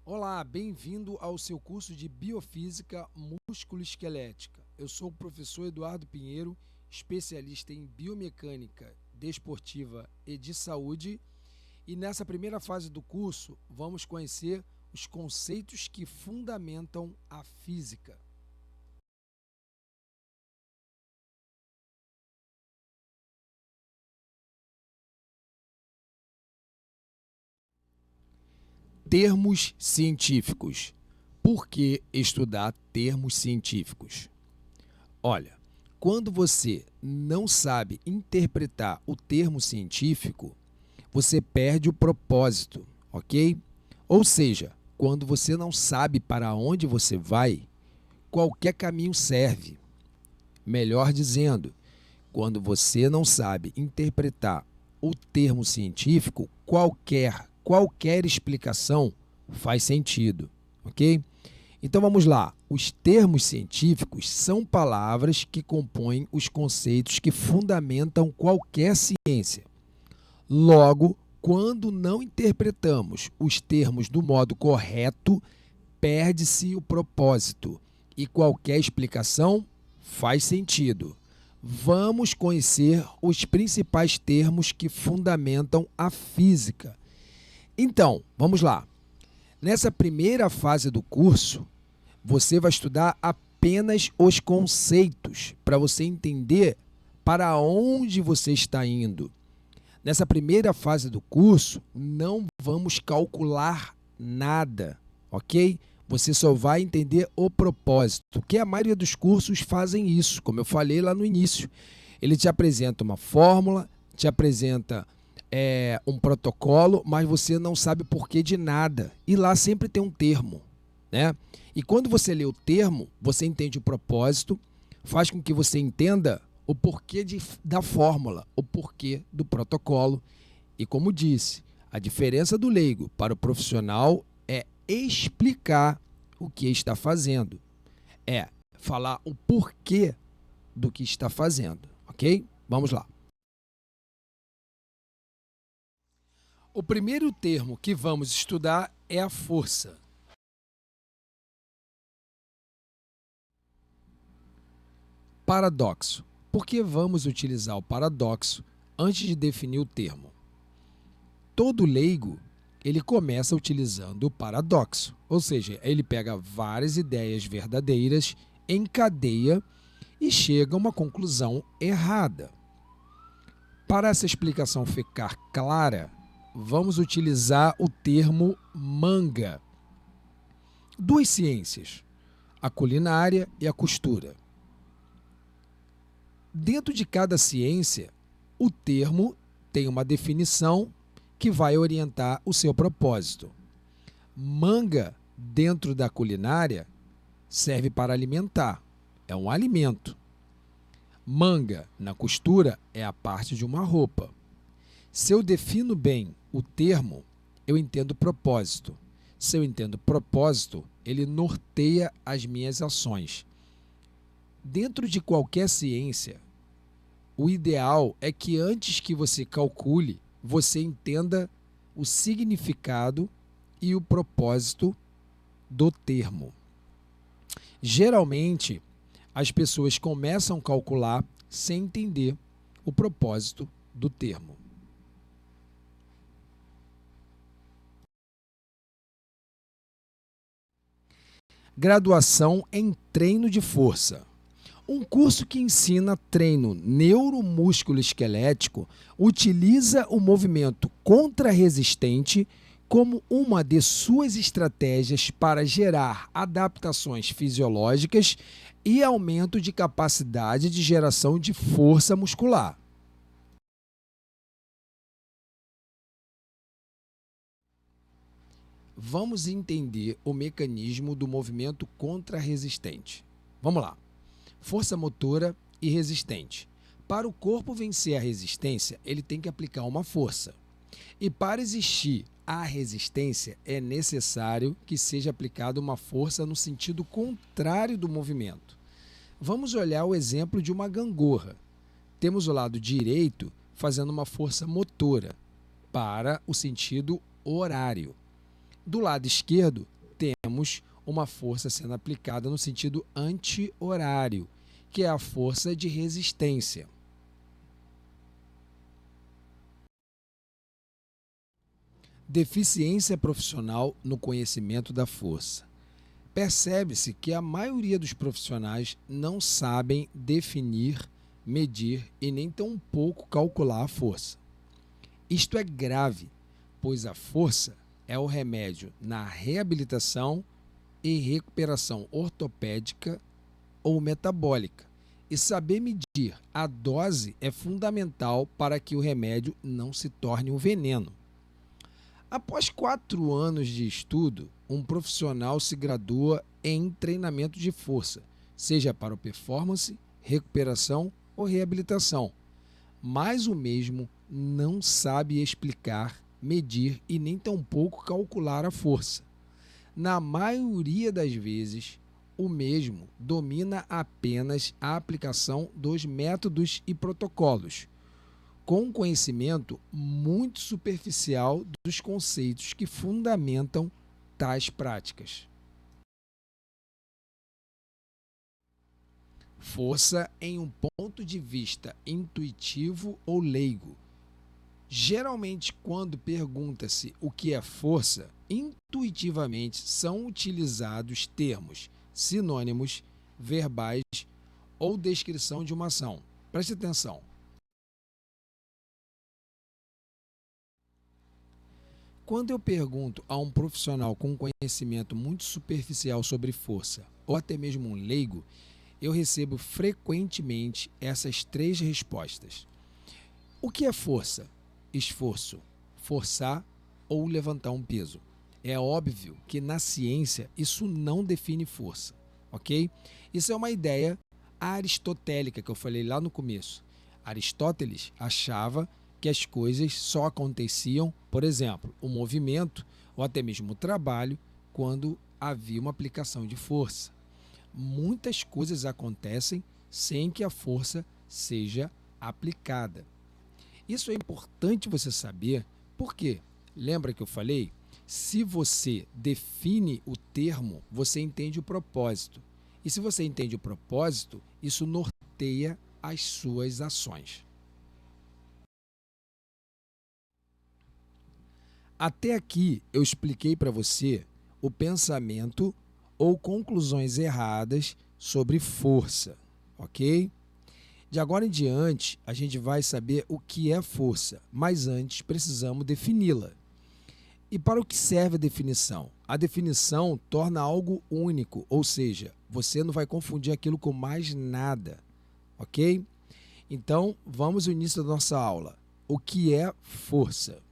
Olá, bem-vindo ao seu curso de Biofísica Músculo-Esquelética. Eu sou o professor Eduardo Pinheiro, especialista em biomecânica desportiva e de saúde, e nessa primeira fase do curso vamos conhecer os conceitos que fundamentam a física. Termos científicos. Por que estudar termos científicos? Olha, quando você não sabe interpretar o termo científico, você perde o propósito, ok? Ou seja, quando você não sabe para onde você vai, qualquer caminho serve. Melhor dizendo, quando você não sabe interpretar o termo científico, qualquer explicação faz sentido, ok? Então vamos lá. Os termos científicos são palavras que compõem os conceitos que fundamentam qualquer ciência. Logo, quando não interpretamos os termos do modo correto, perde-se o propósito e qualquer explicação faz sentido. Vamos conhecer os principais termos que fundamentam a física. Então, vamos lá. Nessa primeira fase do curso, você vai estudar apenas os conceitos para você entender para onde você está indo. Nessa primeira fase do curso, não vamos calcular nada, ok? Você só vai entender o propósito, que a maioria dos cursos fazem isso, como eu falei lá no início. Ele te apresenta uma fórmula, te apresenta um protocolo, mas você não sabe porquê de nada. E lá sempre tem um termo, né? E quando você lê o termo, você entende o propósito, faz com que você entenda o porquê da fórmula, o porquê do protocolo. E como disse, a diferença do leigo para o profissional é explicar o que está fazendo, é falar o porquê do que está fazendo, ok? Vamos lá. O primeiro termo que vamos estudar é a força. Paradoxo. Por que vamos utilizar o paradoxo antes de definir o termo? Todo leigo, ele começa utilizando o paradoxo, ou seja, ele pega várias ideias verdadeiras, encadeia e chega a uma conclusão errada. Para essa explicação ficar clara, vamos utilizar o termo manga. Duas ciências, a culinária e a costura. Dentro de cada ciência, o termo tem uma definição que vai orientar o seu propósito. Manga, dentro da culinária, serve para alimentar, é um alimento. Manga, na costura, é a parte de uma roupa. Se eu defino bem o termo, eu entendo propósito. Se eu entendo propósito, ele norteia as minhas ações. Dentro de qualquer ciência, o ideal é que antes que você calcule, você entenda o significado e o propósito do termo. Geralmente, as pessoas começam a calcular sem entender o propósito do termo. Graduação em treino de força. Um curso que ensina treino neuromúsculo-esquelético utiliza o movimento contrarresistente como uma de suas estratégias para gerar adaptações fisiológicas e aumento de capacidade de geração de força muscular. Vamos entender o mecanismo do movimento contrarresistente. Vamos lá. Força motora e resistente. Para o corpo vencer a resistência, ele tem que aplicar uma força. E para existir a resistência, é necessário que seja aplicada uma força no sentido contrário do movimento. Vamos olhar o exemplo de uma gangorra. Temos o lado direito fazendo uma força motora para o sentido horário. Do lado esquerdo, temos uma força sendo aplicada no sentido anti-horário, que é a força de resistência. Deficiência profissional no conhecimento da força. Percebe-se que a maioria dos profissionais não sabem definir, medir e nem tampouco calcular a força. Isto é grave, pois a força é o remédio na reabilitação e recuperação ortopédica ou metabólica. E saber medir a dose é fundamental para que o remédio não se torne um veneno. Após 4 anos de estudo, um profissional se gradua em treinamento de força, seja para o performance, recuperação ou reabilitação. Mas o mesmo não sabe explicar, medir e nem tampouco calcular a força. Na maioria das vezes, o mesmo domina apenas a aplicação dos métodos e protocolos, com um conhecimento muito superficial dos conceitos que fundamentam tais práticas. Força em um ponto de vista intuitivo ou leigo. Geralmente, quando pergunta-se o que é força, intuitivamente são utilizados termos sinônimos, verbais ou descrição de uma ação. Preste atenção. Quando eu pergunto a um profissional com um conhecimento muito superficial sobre força, ou até mesmo um leigo, eu recebo frequentemente essas 3 respostas. O que é força? Esforço, forçar ou levantar um peso. É óbvio que na ciência isso não define força, ok? Isso é uma ideia aristotélica que eu falei lá no começo. Aristóteles achava que as coisas só aconteciam, por exemplo, o movimento ou até mesmo o trabalho, quando havia uma aplicação de força. Muitas coisas acontecem sem que a força seja aplicada. Isso é importante você saber, porque, lembra que eu falei? Se você define o termo, você entende o propósito. E se você entende o propósito, isso norteia as suas ações. Até aqui eu expliquei para você o pensamento ou conclusões erradas sobre força, ok? De agora em diante, a gente vai saber o que é força, mas antes precisamos defini-la. E para o que serve a definição? A definição torna algo único, ou seja, você não vai confundir aquilo com mais nada, ok? Então, vamos ao início da nossa aula. O que é força?